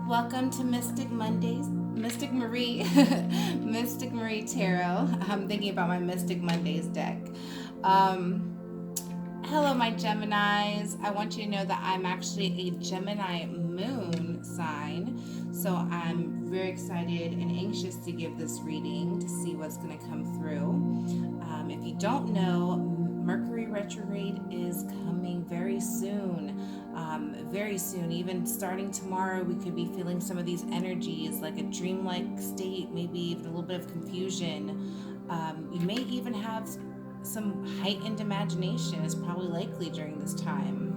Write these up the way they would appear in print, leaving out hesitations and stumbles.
Welcome to Mystic Mondays, Mystic Marie, Mystic Marie Tarot. I'm thinking about my Mystic Mondays deck. Hello, my Geminis. I want you to know that I'm actually a Gemini moon sign, so I'm very excited and anxious to give this reading to see what's going to come through. If you don't know, Mercury retrograde is coming very soon. Even starting tomorrow, we could be feeling some of these energies, like a dreamlike state, maybe even a little bit of confusion. You may even have some heightened imagination is probably likely during this time.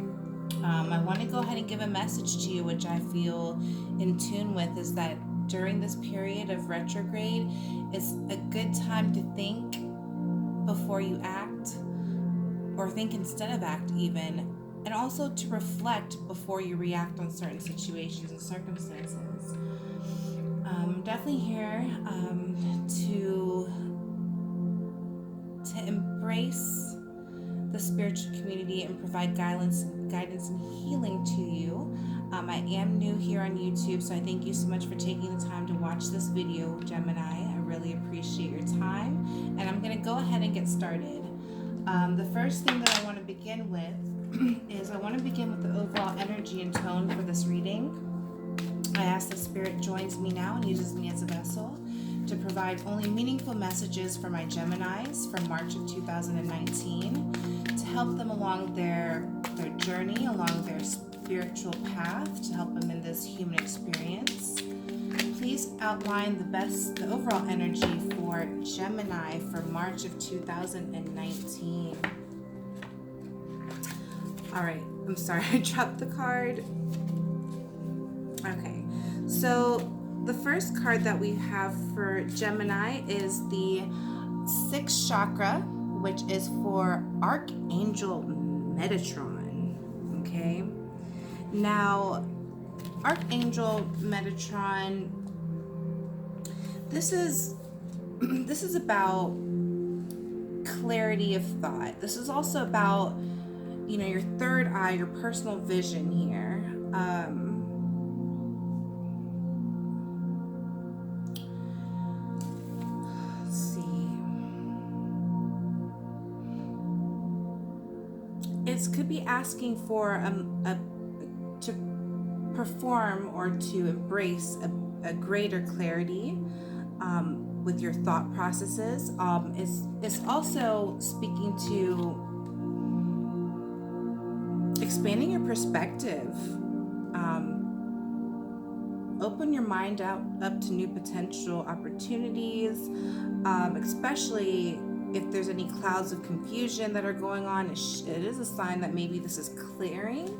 I want to go ahead and give a message to you, which I feel in tune with, is that during this period of retrograde, it's a good time to think before you act, or think instead of act even, and also to reflect before you react on certain situations and circumstances. I'm definitely here to embrace the spiritual community and provide guidance and healing to you. I am new here on YouTube, so I thank you so much for taking the time to watch this video, Gemini. I really appreciate your time, and I'm going to go ahead and get started. The first thing that I want to begin with is I want to begin with the overall energy and tone for this reading. I ask that Spirit joins me now and uses me as a vessel to provide only meaningful messages for my Geminis from March of 2019 to help them along their journey, along their spiritual path, to help them in this human experience. Please outline the overall energy for Gemini for March of 2019. All right, I'm sorry, I dropped the card. Okay, so the first card that we have for Gemini is the 6th chakra, which is for Archangel Metatron. Okay, now Archangel Metatron, this is about clarity of thought. This is also about, your third eye, your personal vision here. Let's see. It could be asking for to perform or to embrace a greater clarity with your thought processes. It's also speaking to expanding your perspective. Open your mind up to new potential opportunities, especially if there's any clouds of confusion that are going on. It is a sign that maybe this is clearing.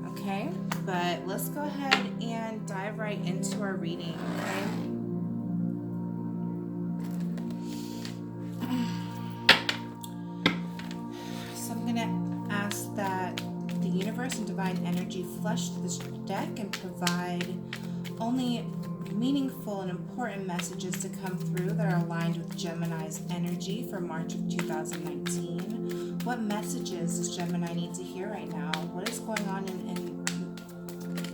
Okay, but let's go ahead and dive right into our reading. Okay, so I'm gonna ask that the universe and divine energy flush this deck and provide only meaningful and important messages to come through that are aligned with Gemini's energy for March of 2019. What messages does Gemini need to hear right now? What is going on in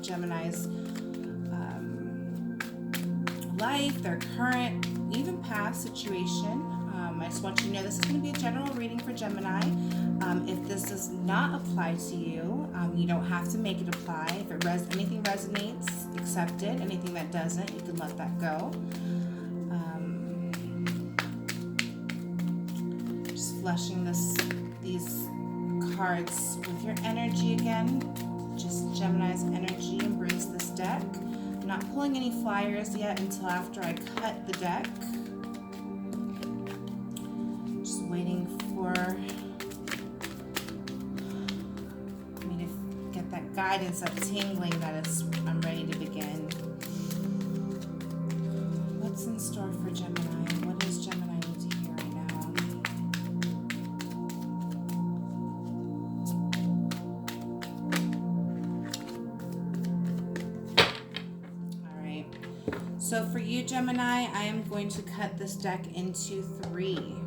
Gemini's life, their current, even past situation? I just want you to know this is going to be a general reading for Gemini. If this does not apply to you, you don't have to make it apply. If anything resonates, accept it. Anything that doesn't, you can let that go. Just flushing these cards with your energy again. Just Gemini's energy, embrace this deck. I'm not pulling any flyers yet until after I cut the deck. Just waiting for me to get that guidance, that tingling that I'm ready to begin. What's in store for Gemini? What does Gemini need to hear right now? All right. So for you, Gemini, I am going to cut this deck into 3.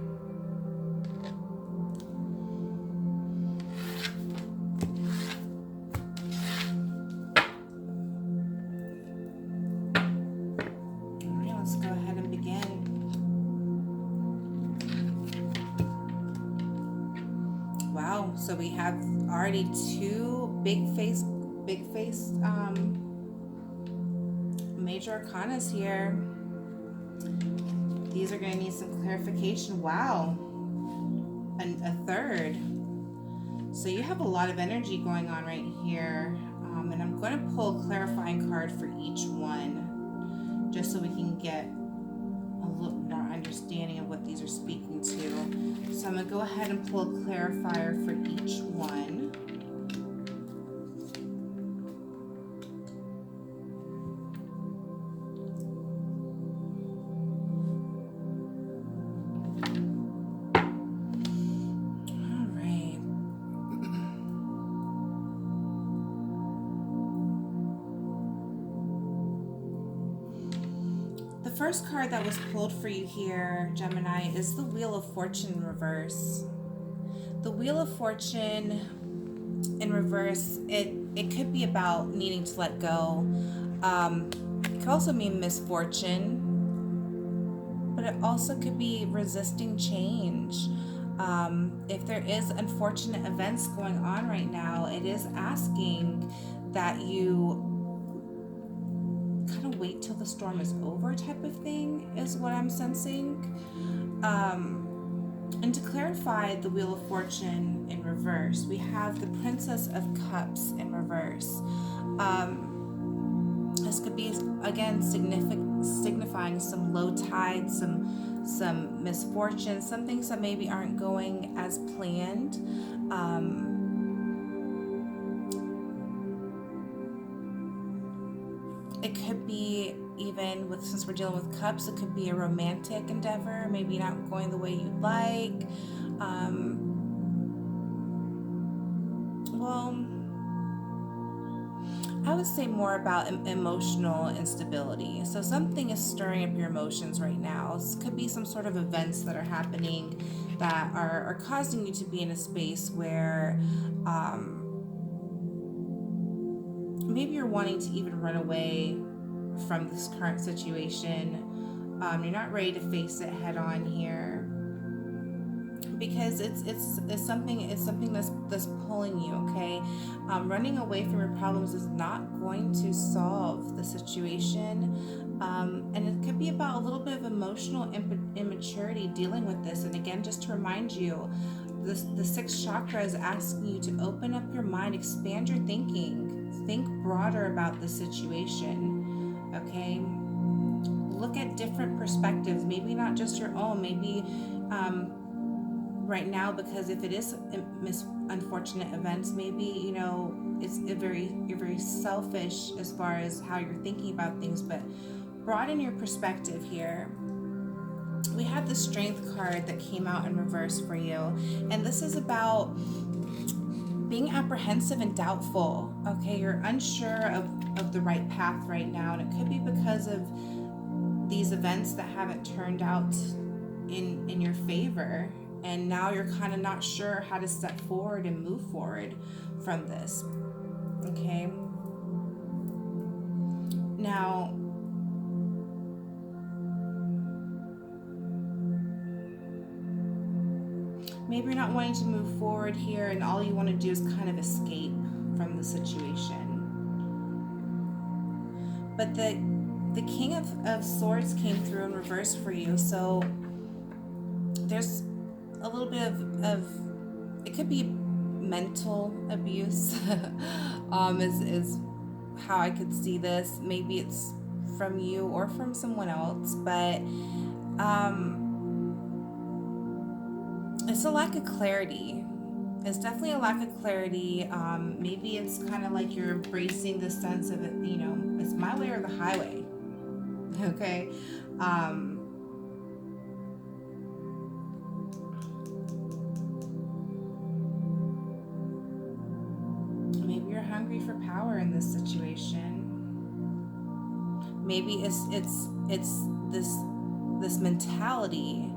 So we have already two big face major arcanas here. These are going to need some clarification. Wow. And a third. So you have a lot of energy going on right here. And I'm going to pull a clarifying card for each one, just so we can get a little more understanding of what these are speaking to. So I'm going to go ahead and pull a clarifier for each one. The first card that was pulled for you here, Gemini, is the Wheel of Fortune in reverse. The Wheel of Fortune in reverse, it could be about needing to let go. It could also mean misfortune, but it also could be resisting change. If there is unfortunate events going on right now, it is asking that you kind of wait till the storm is over type of thing is what I'm sensing. And to clarify the Wheel of Fortune in reverse, we have the Princess of Cups in reverse. This could be, again, signifying some low tide, some misfortune, some things that maybe aren't going as planned. It could be, even with, since we're dealing with cups, it could be a romantic endeavor, maybe not going the way you'd like. Well, I would say more about emotional instability. So something is stirring up your emotions right now. This could be some sort of events that are happening that are causing you to be in a space where maybe you're wanting to even run away from this current situation. You're not ready to face it head on here because it's something that's pulling you. Okay, running away from your problems is not going to solve the situation, and it could be about a little bit of emotional immaturity dealing with this. And again, just to remind you, the sixth chakra is asking you to open up your mind, expand your thinking, think broader about the situation. Okay, look at different perspectives, maybe not just your own, maybe right now, because if it is unfortunate events, maybe you're very selfish as far as how you're thinking about things, but broaden your perspective here. We have the Strength card that came out in reverse for you, and this is about being apprehensive and doubtful. Okay, you're unsure of the right path right now, and it could be because of these events that haven't turned out in your favor, and now you're kind of not sure how to step forward and move forward from this. Okay, now maybe you're not wanting to move forward here, and all you want to do is kind of escape from the situation. But the King of Swords came through in reverse for you, so there's a little bit of it could be mental abuse is how I could see this. Maybe it's from you or from someone else, but it's a lack of clarity. It's definitely a lack of clarity. Maybe it's kind of like you're embracing the sense of it, it's my way or the highway. Okay. Maybe you're hungry for power in this situation. Maybe it's this mentality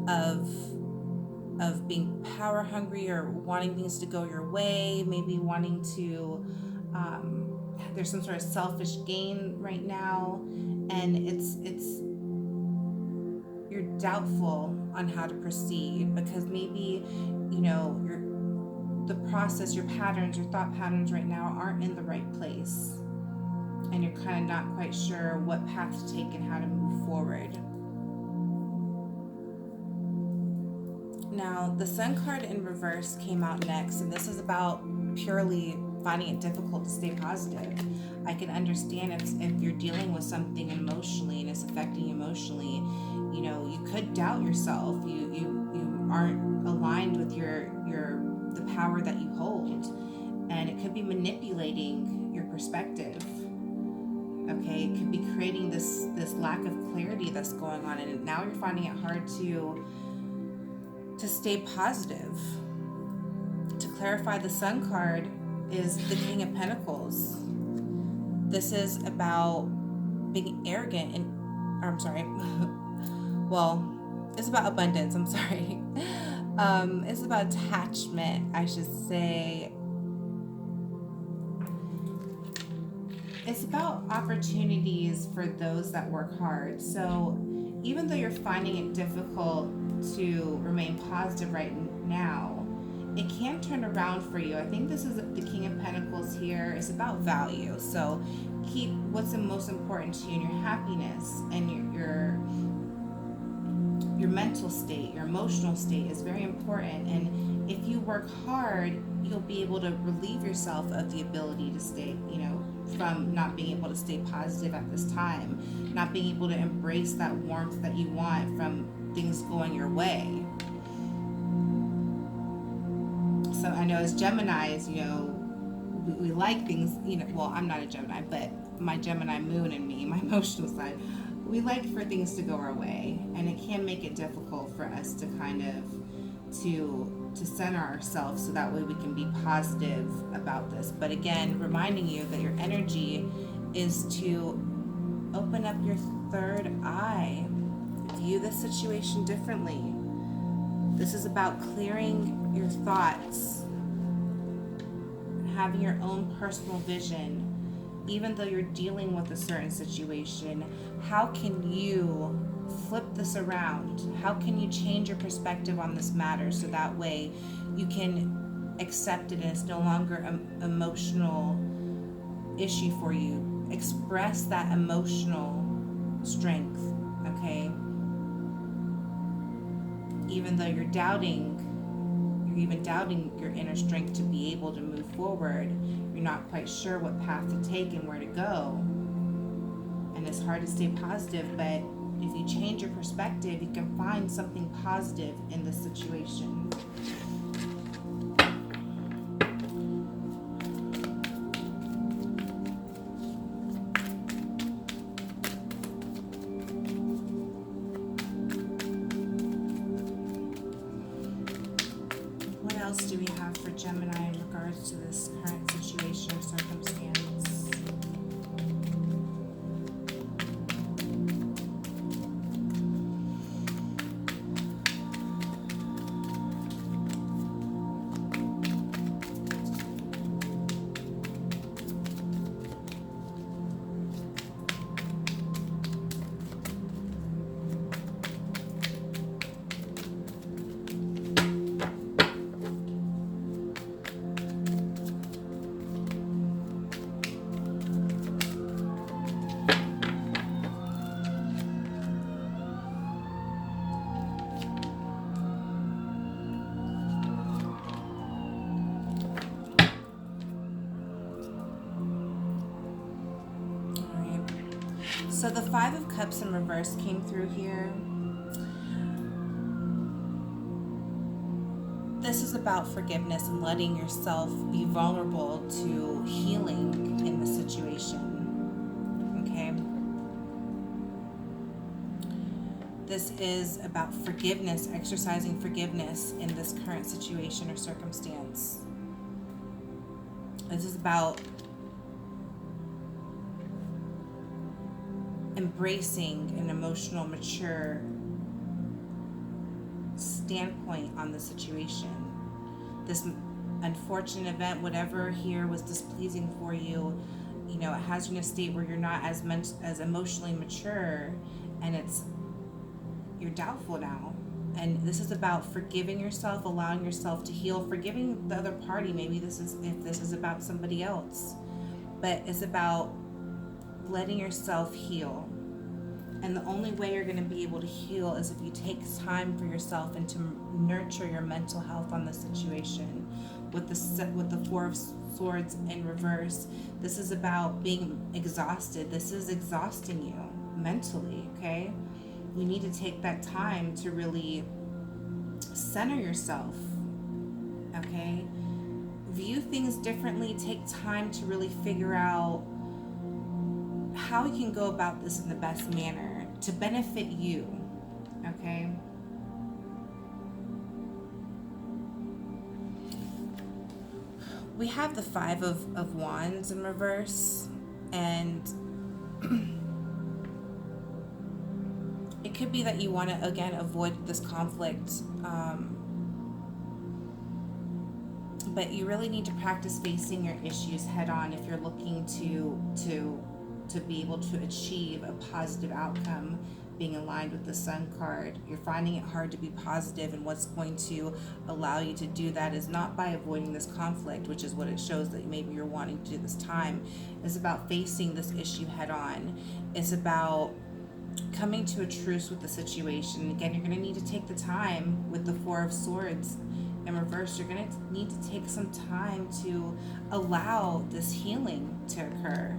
of being power hungry or wanting things to go your way, maybe wanting to there's some sort of selfish gain right now, and it's you're doubtful on how to proceed because maybe you're the process, your patterns, your thought patterns right now aren't in the right place. And you're kind of not quite sure what path to take and how to move forward. Now, the Sun card in reverse came out next, and this is about purely finding it difficult to stay positive. I can understand if you're dealing with something emotionally and it's affecting you emotionally, you know, you could doubt yourself. You aren't aligned with the power that you hold, and it could be manipulating your perspective. Okay, it could be creating this lack of clarity that's going on, and now you're finding it hard to stay positive. To clarify, the Sun card is the King of Pentacles. This is about being arrogant well, it's about abundance, I'm sorry. It's about attachment, I should say. It's about opportunities for those that work hard. So even though you're finding it difficult to remain positive right now, it can turn around for you. I think this is the King of Pentacles here. It's about value. So keep what's the most important to you, and your happiness and your mental state, your emotional state is very important. And if you work hard, you'll be able to relieve yourself of the ability to stay, from not being able to stay positive at this time, not being able to embrace that warmth that you want from things going your way. So I know as Geminis, we like things, well, I'm not a Gemini, but my Gemini moon and me, my emotional side, we like for things to go our way. And it can make it difficult for us to kind of, to center ourselves so that way we can be positive about this. But again, reminding you that your energy is to open up your third eye, view the situation differently. This is about clearing your thoughts, having your own personal vision. Even though you're dealing with a certain situation, how can you flip this around? How can you change your perspective on this matter so that way you can accept it and it's no longer an emotional issue for you? Express that emotional strength, okay? Even though you're even doubting your inner strength to be able to move forward, you're not quite sure what path to take and where to go. And it's hard to stay positive, but if you change your perspective, you can find something positive in this situation. What else do we have for Gemini in regards to this current situation or circumstance? So the Five of Cups in reverse came through here. This is about forgiveness and letting yourself be vulnerable to healing in the situation. Okay? This is about forgiveness, exercising forgiveness in this current situation or circumstance. This is about embracing an emotional, mature standpoint on the situation. This unfortunate event, whatever here was displeasing for you, it has you in a state where you're not as emotionally mature, and you're doubtful now. And this is about forgiving yourself, allowing yourself to heal, forgiving the other party. Maybe if this is about somebody else, but it's about letting yourself heal. And the only way you're going to be able to heal is if you take time for yourself and to nurture your mental health on the situation. With the Four of Swords in reverse, this is about being exhausted. This is exhausting you mentally, okay? You need to take that time to really center yourself, okay? View things differently. Take time to really figure out how you can go about this in the best manner to benefit you, okay? We have the Five of Wands in reverse, and it could be that you want to, again, avoid this conflict, but you really need to practice facing your issues head on if you're looking to be able to achieve a positive outcome, being aligned with the Sun card. You're finding it hard to be positive, and what's going to allow you to do that is not by avoiding this conflict, which is what it shows that maybe you're wanting to do this time. It's about facing this issue head on. It's about coming to a truce with the situation. Again, you're going to need to take the time with the Four of Swords in reverse. You're going to need to take some time to allow this healing to occur,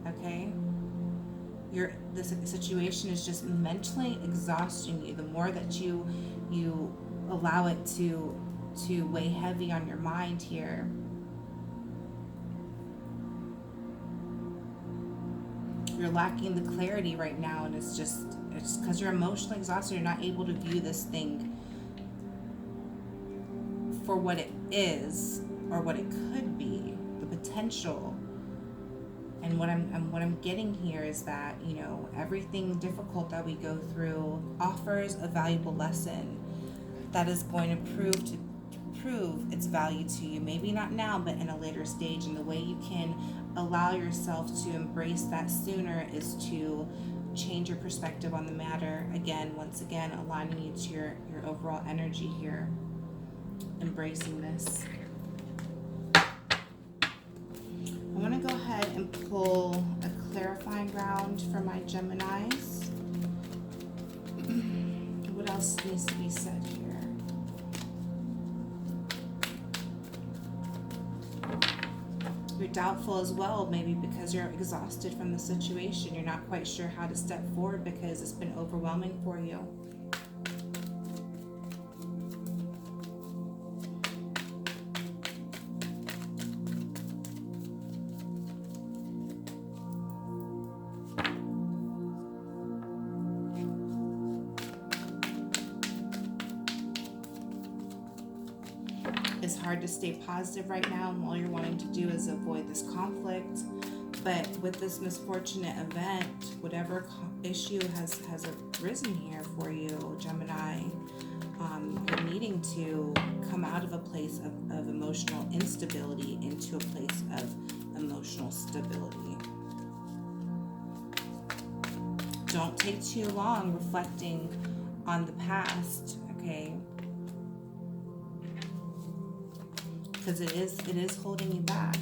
okay? This situation is just mentally exhausting you. The more that you allow it to weigh heavy on your mind here, you're lacking the clarity right now, and it's because you're emotionally exhausted. You're not able to view this thing for what it is or what it could be, the potential. And what I'm getting here is that, you know, everything difficult that we go through offers a valuable lesson that is going to prove its value to you. Maybe not now, but in a later stage. And the way you can allow yourself to embrace that sooner is to change your perspective on the matter. Again, once again, aligning you to your overall energy here. Embracing this. I'm going to go ahead and pull a clarifying round for my Geminis. What else needs to be said here? You're doubtful as well, maybe because you're exhausted from the situation. You're not quite sure how to step forward because it's been overwhelming for you. It's hard to stay positive right now, and all you're wanting to do is avoid this conflict. But with this misfortunate event, whatever issue has arisen here for you, Gemini, you're needing to come out of a place of emotional instability into a place of emotional stability. Don't take too long reflecting on the past, okay? Because it is holding you back.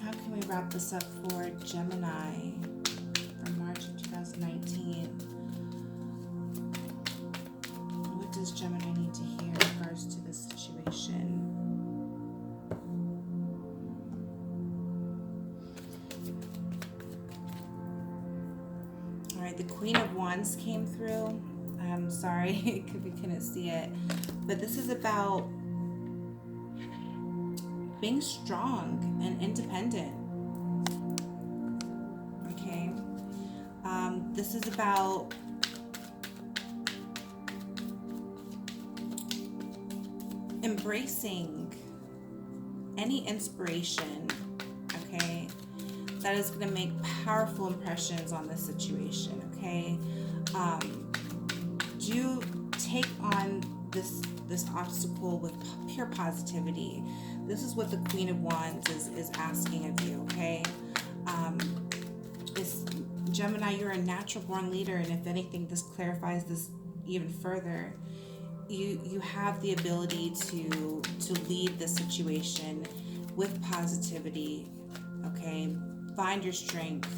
How can we wrap this up for Gemini for March of 2019? What does Gemini need to hear in regards to this situation? The Queen of Wands came through. I'm sorry if we couldn't see it, but this is about being strong and independent. Okay, this is about embracing any inspiration. Okay, that is going to make powerful impressions on this situation, okay? Do take on this obstacle with pure positivity. This is what the Queen of Wands is asking of you, okay? Is Gemini, you're a natural born leader, and if anything, this clarifies this even further. You have the ability to lead the situation with positivity. Okay, find your strength.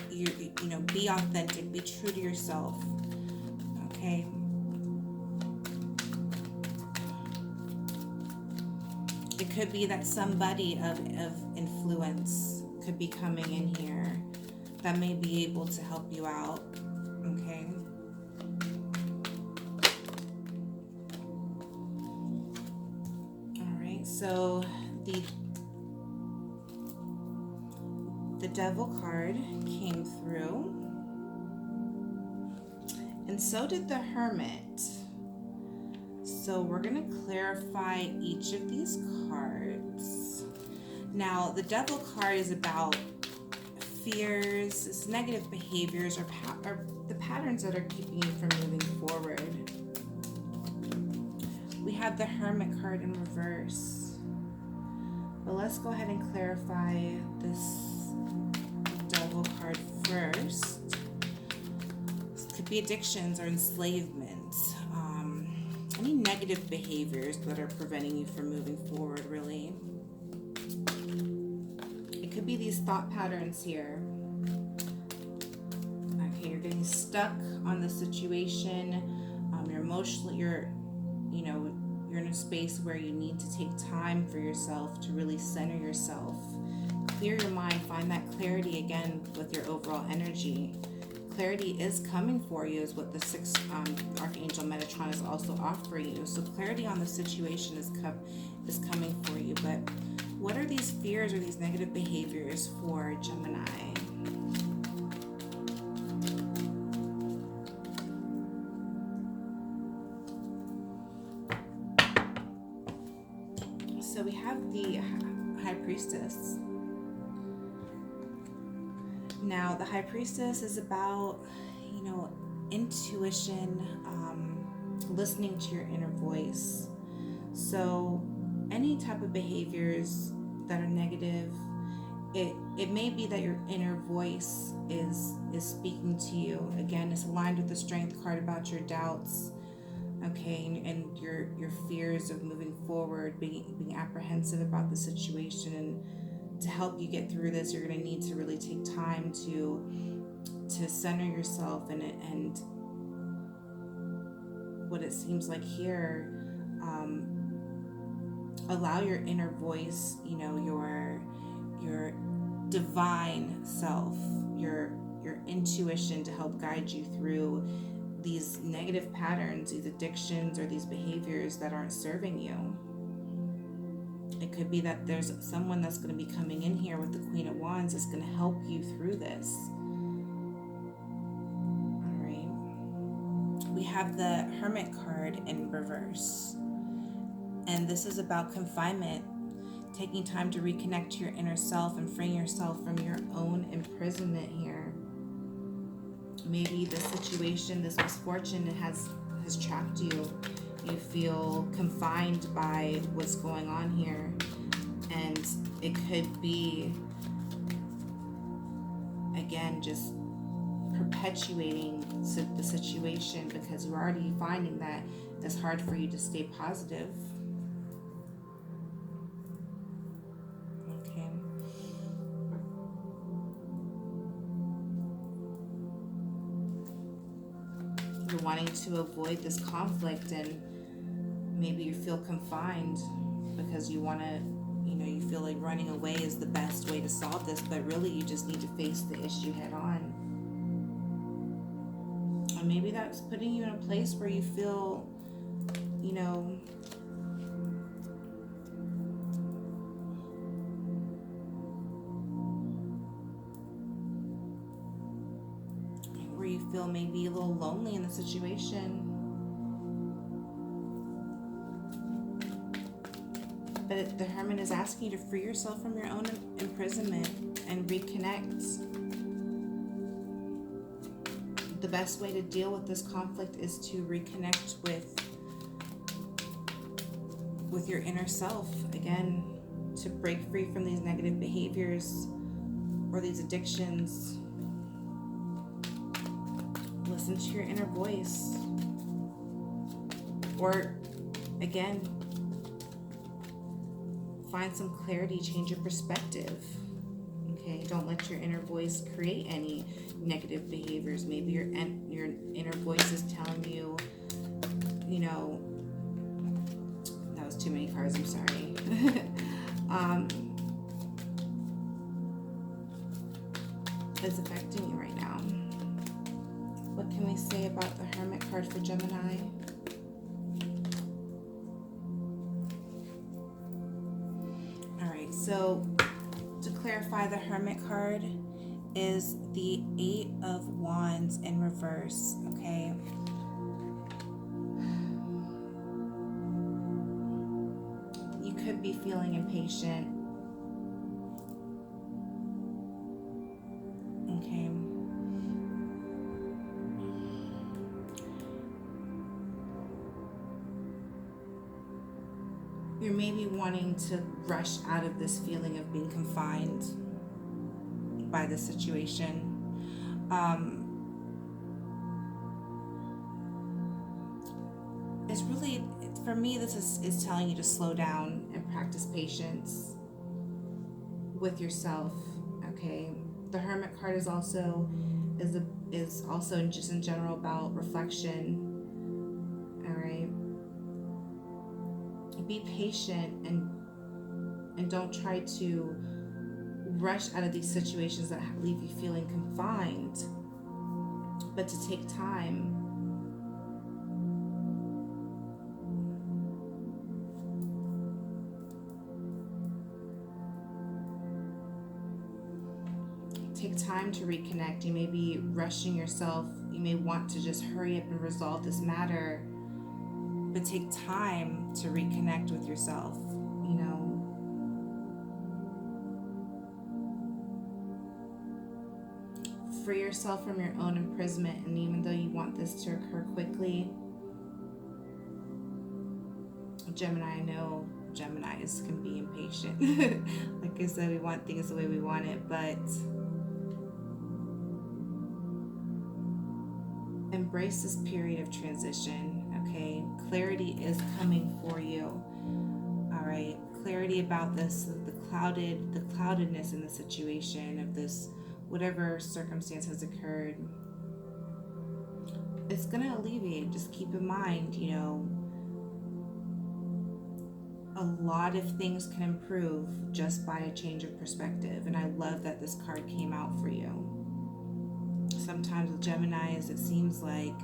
You know, be authentic, be true to yourself. Okay. It could be that somebody of influence could be coming in here that may be able to help you out. Okay. All right. So the Devil card came through, and so did the Hermit. So we're going to clarify each of these cards. Now, the Devil card is about fears, it's negative behaviors, or the patterns that are keeping you from moving forward. We have the Hermit card in reverse. But let's go ahead and clarify this Devil card first. This could be addictions or enslavement. Any negative behaviors that are preventing you from moving forward, really. It could be these thought patterns here. Okay, you're getting stuck on the situation. You're emotionally, you're in a space where you need to take time for yourself to really center yourself. Clear your mind, find that clarity again with your overall energy. Clarity is coming for you, is what the sixth Archangel Metatron is also offering you. So clarity on the situation is coming for you. But what are these fears or these negative behaviors for Gemini? So we have the High Priestess. Now, the High Priestess is about, intuition, listening to your inner voice. So any type of behaviors that are negative, it may be that your inner voice is speaking to you. Again, it's aligned with the Strength card about your doubts, okay, and your fears of moving forward, being apprehensive about the situation. And to help you get through this, you're going to need to really take time to center yourself and what it seems like here, allow your inner voice, your divine self, your intuition to help guide you through these negative patterns, these addictions, or these behaviors that aren't serving you. It could be that there's someone that's going to be coming in here with the Queen of Wands that's going to help you through this. All right. We have the Hermit card in reverse. And this is about confinement, taking time to reconnect to your inner self and freeing yourself from your own imprisonment here. Maybe this situation, this misfortune, has trapped you. You feel confined by what's going on here, and it could be, again, just perpetuating the situation because you're already finding that it's hard for you to stay positive. Okay. You're wanting to avoid this conflict, and maybe you feel confined because you want to, you feel like running away is the best way to solve this, but really you just need to face the issue head on. Or maybe that's putting you in a place where you feel, where you feel maybe a little lonely in the situation. But the Hermit is asking you to free yourself from your own imprisonment and reconnect. The best way to deal with this conflict is to reconnect with your inner self. Again, to break free from these negative behaviors. or these addictions, listen to your inner voice. Or, again, find some clarity, change your perspective. Okay, don't let your inner voice create any negative behaviors. Maybe your inner voice is telling you, you know, that was too many cards, I'm sorry. Is affecting you right now. What can we say about the Hermit card for Gemini? All right, so to clarify, the Hermit card is the 8 of Wands in reverse, okay? You could be feeling impatient. Okay. You're maybe wanting to rush out of this feeling of being confined by the situation. It's really, for me, this is telling you to slow down and practice patience with yourself, okay? The Hermit card is also just in general about reflection. All right, be patient and don't try to rush out of these situations that leave you feeling confined, but to take time. Take time to reconnect. You may be rushing yourself. You may want to just hurry up and resolve this matter, but take time to reconnect with yourself, you know. Free yourself from your own imprisonment, and even though you want this to occur quickly, Gemini, I know Geminis can be impatient. Like I said, we want things the way we want it, but embrace this period of transition, okay? Clarity is coming for you, all right? Clarity about this, the cloudedness in the situation of this, whatever circumstance has occurred. It's gonna alleviate. Just keep in mind, you know, a lot of things can improve just by a change of perspective, and I love that this card came out for you. Sometimes with Geminis, it seems like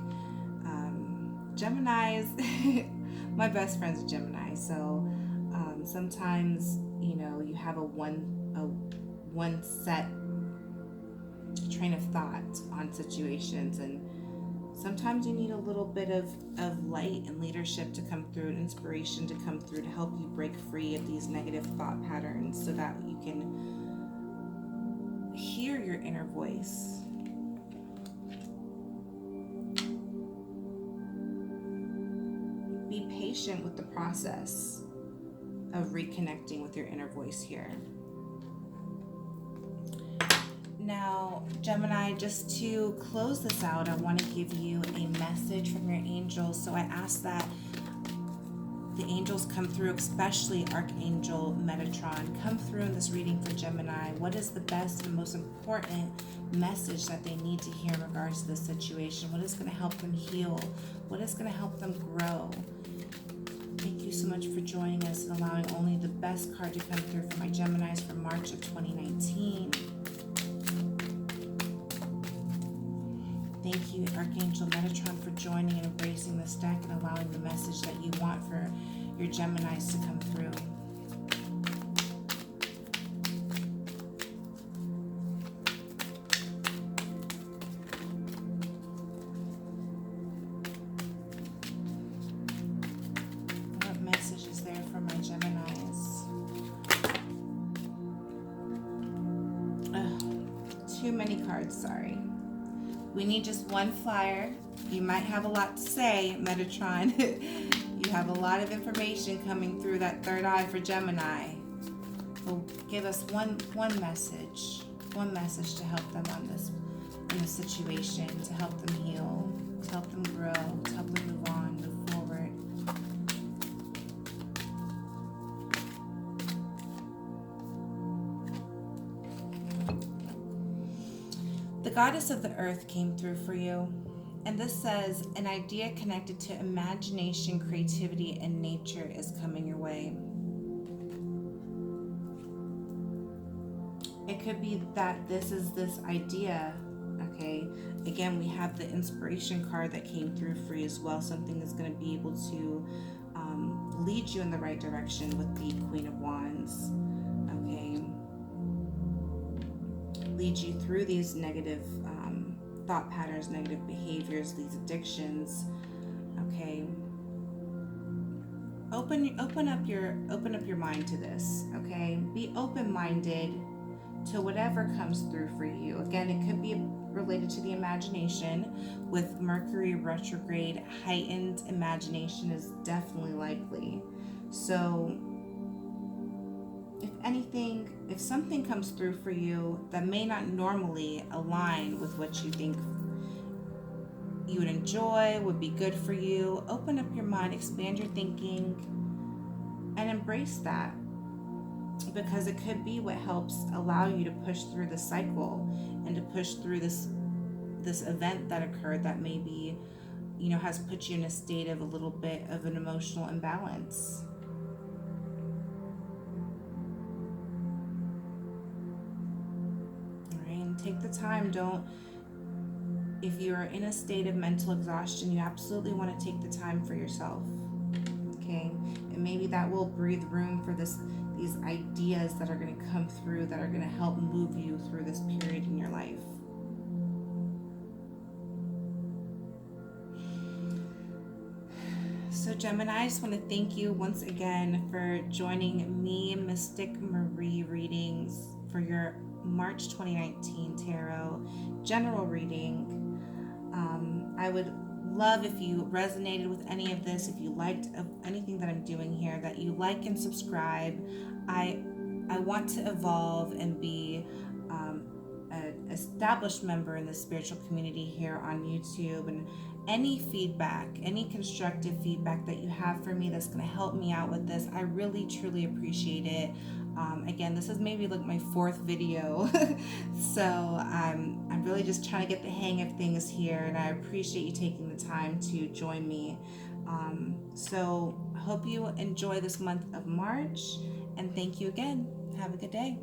Geminis, my best friend's a Gemini, so sometimes, you know, you have a one set train of thought on situations, and sometimes you need a little bit of light and leadership to come through, and inspiration to come through to help you break free of these negative thought patterns so that you can hear your inner voice. Be patient with the process of reconnecting with your inner voice here. Now, Gemini, just to close this out, I want to give you a message from your angels. So I ask that the angels come through, especially Archangel Metatron. Come through in this reading for Gemini. What is the best and most important message that they need to hear in regards to this situation? What is going to help them heal? What is going to help them grow? Thank you so much for joining us and allowing only the best card to come through for my Geminis for March of 2019. Thank you, Archangel Metatron, for joining and embracing this deck and allowing the message that you want for your Geminis to come through. What message is there for my Geminis? Too many cards, sorry. We need just one flyer. You might have a lot to say, Metatron. You have a lot of information coming through that third eye for Gemini. So give us one message. one message to help them on this, in this situation, to help them heal, to help them grow, to help them move on, move forward. The goddess of the earth came through for you. And this says, an idea connected to imagination, creativity, and nature is coming your way. It could be that this is this idea, okay? Again, we have the inspiration card that came through for you as well. Something is going to be able to lead you in the right direction with the Queen of Wands, okay? Lead you through these negative thought patterns, negative behaviors, these addictions, okay? Open up your mind to this, okay? Be open-minded to whatever comes through for you. Again, it could be related to the imagination. With Mercury retrograde, heightened imagination is definitely likely. So if anything, if something comes through for you that may not normally align with what you think you would enjoy, would be good for you, open up your mind, expand your thinking, and embrace that. Because it could be what helps allow you to push through the cycle and to push through this event that occurred that maybe, has put you in a state of a little bit of an emotional imbalance. All right, and take the time. If you're in a state of mental exhaustion, you absolutely want to take the time for yourself. Okay, and maybe that will breathe room for these ideas that are going to come through, that are going to help move you through this period in your life. So Gemini, I just want to thank you once again for joining me, Mystic Marie Readings, for your March 2019 Tarot General Reading. I would love if you resonated with any of this, if you liked anything that I'm doing here, that you like and subscribe. I want to evolve and be an established member in the spiritual community here on YouTube, and any feedback, any constructive feedback that you have for me that's going to help me out with this, I really truly appreciate it. Again, this is maybe like my 4th video, so I'm really just trying to get the hang of things here, and I appreciate you taking the time to join me. So hope you enjoy this month of March, and thank you again. Have a good day.